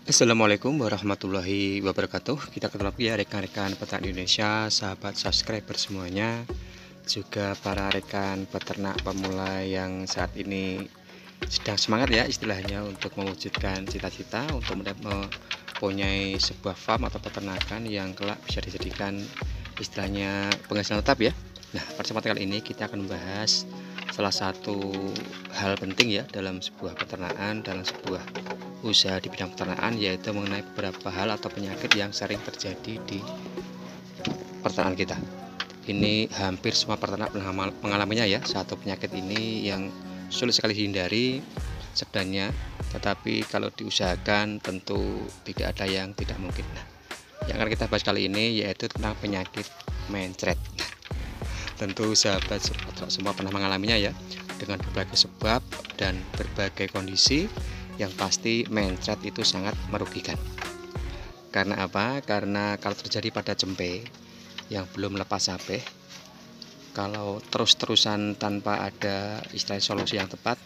Assalamualaikum warahmatullahi wabarakatuh. Kita ketemu lagi ya rekan-rekan peternak Indonesia, sahabat subscriber semuanya, juga para rekan peternak pemula yang saat ini sedang semangat ya istilahnya untuk mewujudkan cita-cita untuk mempunyai sebuah farm atau peternakan yang kelak bisa dijadikan istilahnya penghasilan tetap ya. Nah, pada kesempatan kali ini kita akan membahas salah satu hal penting ya dalam sebuah peternakan, dalam sebuah usaha di bidang peternakan, yaitu mengenai beberapa hal atau penyakit yang sering terjadi di peternakan kita. Ini hampir semua peternak mengalaminya ya, satu penyakit ini yang sulit sekali dihindari sebenarnya, tetapi kalau diusahakan tentu tidak ada yang tidak mungkin. Nah, yang akan kita bahas kali ini yaitu tentang penyakit mencret. Tentu sahabat peternak semua pernah mengalaminya ya, dengan berbagai sebab dan berbagai kondisi. Yang pasti mencret itu sangat merugikan. Karena apa? Karena kalau terjadi pada cempe yang belum lepas sabeh, kalau terus-terusan tanpa ada istilah solusi yang tepat,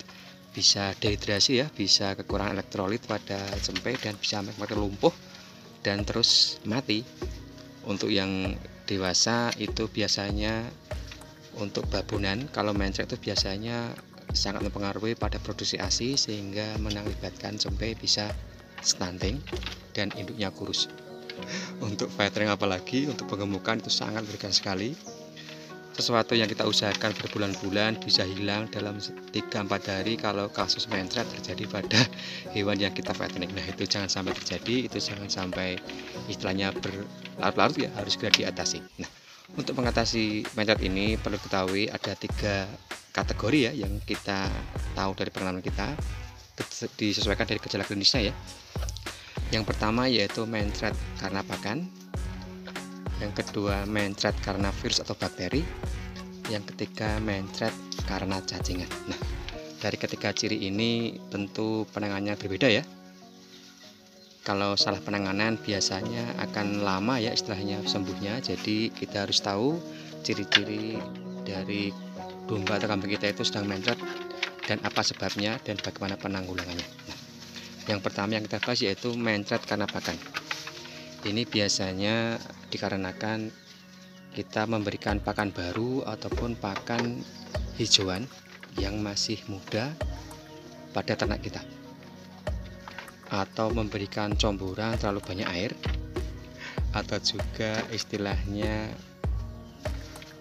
bisa dehidrasi ya, bisa kekurangan elektrolit pada cempe dan bisa menyebabkan lumpuh dan terus mati. Untuk yang dewasa itu biasanya, untuk babunan kalau mencret itu biasanya sangat mempengaruhi pada produksi ASI sehingga mengakibatkan cempe bisa stunting dan induknya kurus. Untuk fattening apalagi untuk penggemukan itu sangat merugikan sekali. Sesuatu yang kita usahakan berbulan-bulan bisa hilang dalam 3-4 hari kalau kasus mencret terjadi pada hewan yang kita fattening. Nah, itu jangan sampai terjadi, itu jangan sampai istilahnya berlarut-larut ya, harus segera diatasi. Nah, untuk mengatasi mencret ini perlu ketahui ada 3 kategori ya yang kita tahu dari pengalaman kita, disesuaikan dari gejala klinisnya ya. Yang pertama yaitu mencret karena pakan, yang kedua mencret karena virus atau bakteri, yang ketiga mencret karena cacingan. Nah, dari ketiga ciri ini tentu penanganannya berbeda ya. Kalau salah penanganan biasanya akan lama ya istilahnya sembuhnya, jadi kita harus tahu ciri-ciri dari domba atau kambing kita itu sedang mencret dan apa sebabnya dan bagaimana penanggulangannya. Nah, yang pertama yang kita bahas yaitu mencret karena pakan. Ini biasanya dikarenakan kita memberikan pakan baru ataupun pakan hijauan yang masih muda pada ternak kita, atau memberikan comburan terlalu banyak air, atau juga istilahnya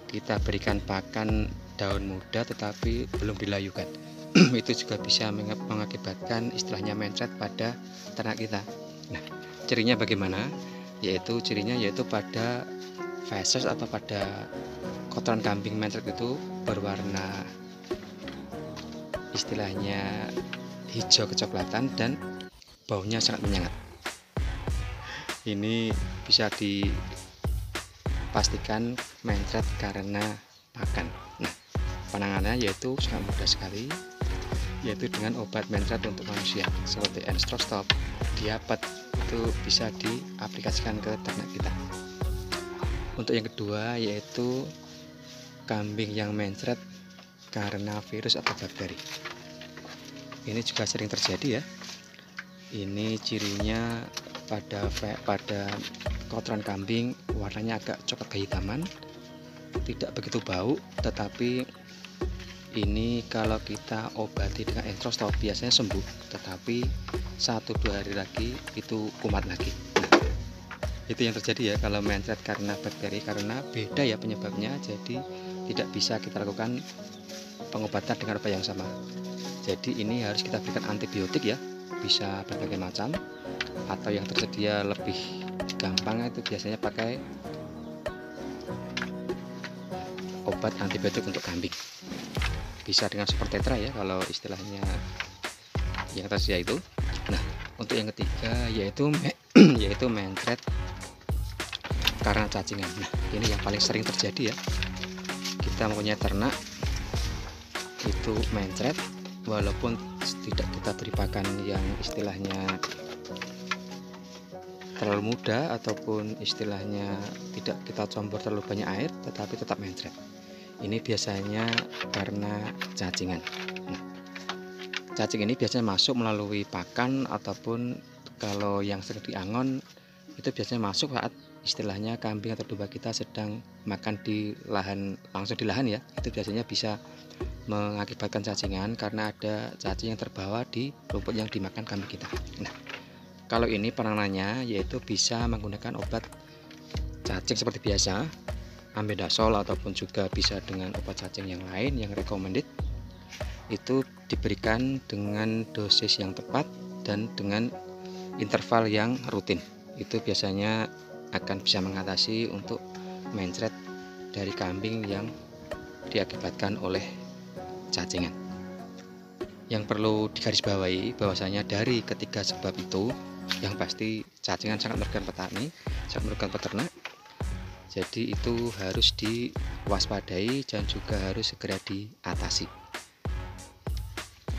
kita berikan pakan daun muda tetapi belum dilayukan. Itu juga bisa mengakibatkan istilahnya mencret pada ternak kita. Nah, cirinya bagaimana? Cirinya yaitu pada feses atau pada kotoran kambing mencret itu berwarna istilahnya hijau kecoklatan dan baunya sangat menyengat. Ini bisa dipastikan mencret karena pakan. Nah, penanganannya yaitu sangat mudah sekali, yaitu dengan obat mencret untuk manusia seperti Enstrostop, Diapet, itu bisa diaplikasikan ke ternak kita. Untuk yang kedua yaitu kambing yang mencret karena virus atau bakteri. Ini juga sering terjadi ya. Ini cirinya pada kotoran kambing warnanya agak coklat kehitaman, tidak begitu bau, tetapi ini kalau kita obati dengan Enstrostop biasanya sembuh, tetapi 1-2 hari lagi itu kumat lagi. Nah, itu yang terjadi ya kalau mencret karena bakteri, karena beda ya penyebabnya, jadi tidak bisa kita lakukan pengobatan dengan obat yang sama. Jadi ini harus kita berikan antibiotik ya, bisa berbagai macam, atau yang tersedia lebih gampang itu biasanya pakai obat antibiotik untuk kambing, bisa dengan super tetra ya kalau istilahnya yang tersedia itu. Nah, untuk yang ketiga yaitu yaitu mencret karena cacingan. Nah, ini yang paling sering terjadi ya, kita mempunyai ternak itu mencret walaupun tidak kita beri pakan yang istilahnya terlalu muda ataupun istilahnya tidak kita campur terlalu banyak air, tetapi tetap mencret. Ini biasanya karena cacingan. Nah, cacing ini biasanya masuk melalui pakan ataupun kalau yang sering diangon itu biasanya masuk saat istilahnya kambing atau domba kita sedang makan di lahan, langsung di lahan ya. Itu biasanya bisa mengakibatkan cacingan karena ada cacing yang terbawa di rumput yang dimakan kambing kita. Nah, kalau ini penanganannya yaitu bisa menggunakan obat cacing seperti biasa, ambendazole, ataupun juga bisa dengan obat cacing yang lain yang recommended. Itu diberikan dengan dosis yang tepat dan dengan interval yang rutin. Itu biasanya akan bisa mengatasi untuk mencret dari kambing yang diakibatkan oleh cacingan. Yang perlu digarisbawahi bahwasanya dari ketiga sebab itu, yang pasti cacingan sangat merugikan petani, sangat merugikan peternak. Jadi itu harus diwaspadai dan juga harus segera diatasi.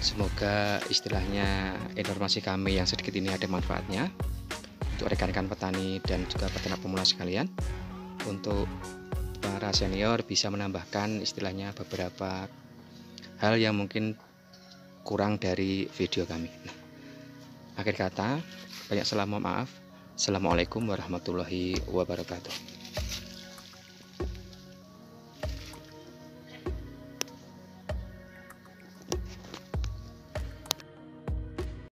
Semoga istilahnya informasi kami yang sedikit ini ada manfaatnya untuk rekan-rekan petani dan juga peternak pemula sekalian. Untuk para senior bisa menambahkan istilahnya beberapa hal yang mungkin kurang dari video kami. Nah, akhir kata, banyak salam mohon maaf. Assalamualaikum warahmatullahi wabarakatuh.